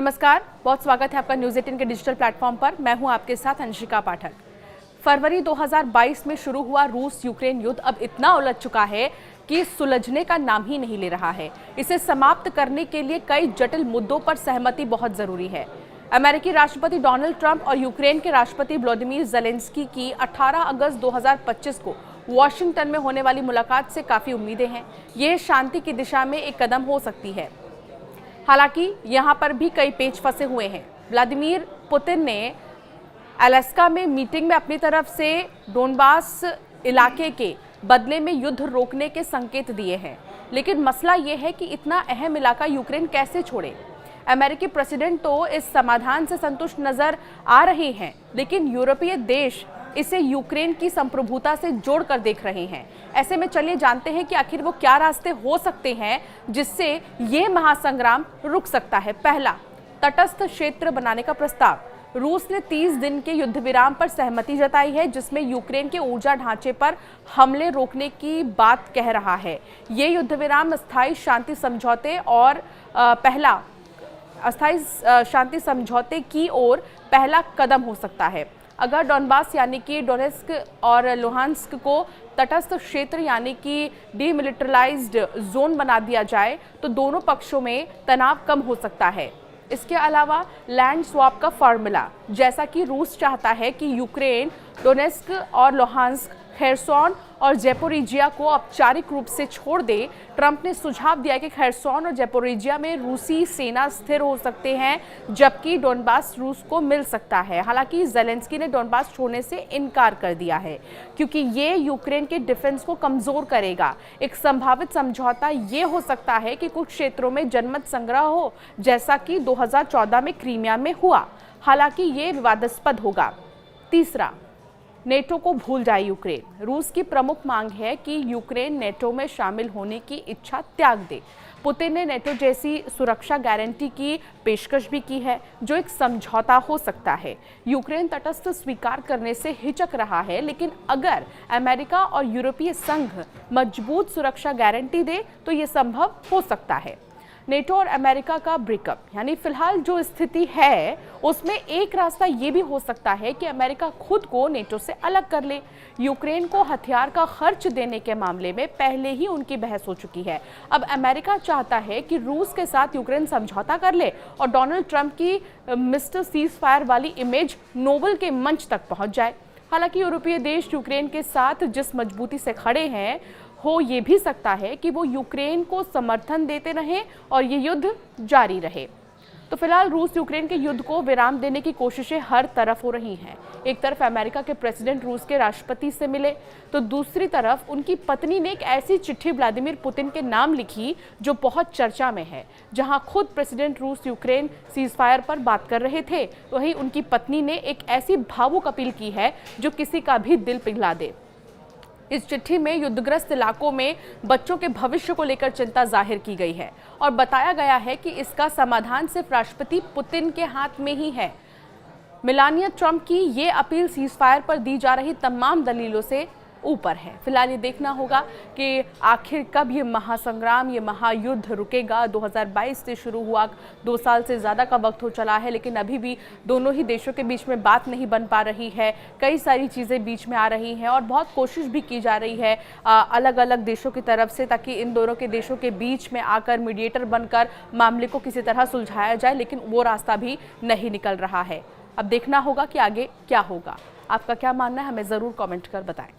नमस्कार, बहुत स्वागत है आपका न्यूज़ 18 के डिजिटल प्लेटफॉर्म पर। मैं हूं आपके साथ अंशिका पाठक। फरवरी 2022 में शुरू हुआ रूस यूक्रेन युद्ध अब इतना उलझ चुका है कि सुलझने का नाम ही नहीं ले रहा है। इसे समाप्त करने के लिए कई जटिल मुद्दों पर सहमति बहुत जरूरी है। अमेरिकी राष्ट्रपति डोनाल्ड ट्रंप और यूक्रेन के राष्ट्रपति व्लादिमीर ज़ेलेंस्की की 18 अगस्त 2025 को वॉशिंगटन में होने वाली मुलाकात से काफ़ी उम्मीदें हैं। ये शांति की दिशा में एक कदम हो सकती है। हालांकि यहां पर भी कई पेच फंसे हुए हैं। व्लादिमीर पुतिन ने अलास्का में मीटिंग में अपनी तरफ से डोनबास इलाके के बदले में युद्ध रोकने के संकेत दिए हैं, लेकिन मसला ये है कि इतना अहम इलाका यूक्रेन कैसे छोड़े। अमेरिकी प्रेसिडेंट तो इस समाधान से संतुष्ट नजर आ रहे हैं, लेकिन यूरोपीय देश इसे यूक्रेन की संप्रभुता से जोड़कर देख रहे हैं। ऐसे में चलिए जानते हैं कि आखिर वो क्या रास्ते हो सकते हैं जिससे ये महासंग्राम रुक सकता है। पहला, तटस्थ क्षेत्र बनाने का प्रस्ताव। रूस ने 30 दिन के युद्ध विराम पर सहमति जताई है, जिसमें यूक्रेन के ऊर्जा ढांचे पर हमले रोकने की बात कह रहा है। ये युद्ध विराम अस्थायी शांति समझौते और अस्थायी शांति समझौते की ओर पहला कदम हो सकता है। अगर डोनबास यानी कि डोनेस्क और लुहांस्क को तटस्थ क्षेत्र यानी कि डीमिलिटराइज्ड जोन बना दिया जाए तो दोनों पक्षों में तनाव कम हो सकता है। इसके अलावा लैंड स्वैप का फॉर्मूला, जैसा कि रूस चाहता है कि यूक्रेन डोनेस्क और लुहांस्क, खेरसोन और ज़ैपोरिजिया को औपचारिक रूप से छोड़ दे। ट्रंप ने सुझाव दिया कि खेरसोन और ज़ैपोरिजिया में रूसी सेना स्थिर हो सकते हैं, जबकि डोनबास रूस को मिल सकता है। हालांकि ज़ेलेंस्की ने डोनबास छोड़ने से इनकार कर दिया है, क्योंकि ये यूक्रेन के डिफेंस को कमज़ोर करेगा। एक संभावित समझौता ये हो सकता है कि कुछ क्षेत्रों में जनमत संग्रह हो, जैसा कि 2014 में क्रीमिया में हुआ। हालांकि ये विवादास्पद होगा। तीसरा, नेटो को भूल जाए यूक्रेन। रूस की प्रमुख मांग है कि यूक्रेन नेटो में शामिल होने की इच्छा त्याग दे। पुतिन ने नेटो जैसी सुरक्षा गारंटी की पेशकश भी की है, जो एक समझौता हो सकता है। यूक्रेन तटस्थ स्वीकार करने से हिचक रहा है, लेकिन अगर अमेरिका और यूरोपीय संघ मजबूत सुरक्षा गारंटी दे तो ये संभव हो सकता है। नेटो और अमेरिका का ब्रेकअप, यानी फिलहाल जो स्थिति है उसमें एक रास्ता ये भी हो सकता है कि अमेरिका खुद को नेटो से अलग कर ले। यूक्रेन को हथियार का खर्च देने के मामले में पहले ही उनकी बहस हो चुकी है। अब अमेरिका चाहता है कि रूस के साथ यूक्रेन समझौता कर ले और डोनाल्ड ट्रंप की मिस्टर सीज फायर वाली इमेज नोबल के मंच तक पहुंच जाए। हालांकि यूरोपीय देश यूक्रेन के साथ जिस मजबूती से खड़े हैं, हो ये भी सकता है कि वो यूक्रेन को समर्थन देते रहें और ये युद्ध जारी रहे। तो फिलहाल रूस यूक्रेन के युद्ध को विराम देने की कोशिशें हर तरफ हो रही हैं। एक तरफ अमेरिका के प्रेसिडेंट रूस के राष्ट्रपति से मिले, तो दूसरी तरफ उनकी पत्नी ने एक ऐसी चिट्ठी व्लादिमीर पुतिन के नाम लिखी जो बहुत चर्चा में है। जहां खुद प्रेसिडेंट रूस यूक्रेन सीजफायर पर बात कर रहे थे, वहीं उनकी पत्नी ने एक ऐसी भावुक अपील की है जो किसी का भी दिल पिघला दे। इस चिट्ठी में युद्धग्रस्त इलाकों में बच्चों के भविष्य को लेकर चिंता जाहिर की गई है और बताया गया है कि इसका समाधान सिर्फ राष्ट्रपति पुतिन के हाथ में ही है। मेलानिया ट्रंप की ये अपील सीजफायर पर दी जा रही तमाम दलीलों से ऊपर है। फिलहाल ये देखना होगा कि आखिर कब ये महासंग्राम, ये महायुद्ध रुकेगा। 2022 से शुरू हुआ, 2 साल से ज़्यादा का वक्त हो चला है, लेकिन अभी भी दोनों ही देशों के बीच में बात नहीं बन पा रही है। कई सारी चीज़ें बीच में आ रही हैं और बहुत कोशिश भी की जा रही है अलग अलग देशों की तरफ से, ताकि इन दोनों के देशों के बीच में आकर मीडिएटर बनकर मामले को किसी तरह सुलझाया जाए, लेकिन वो रास्ता भी नहीं निकल रहा है। अब देखना होगा कि आगे क्या होगा। आपका क्या मानना है, हमें ज़रूर कमेंट कर बताएं।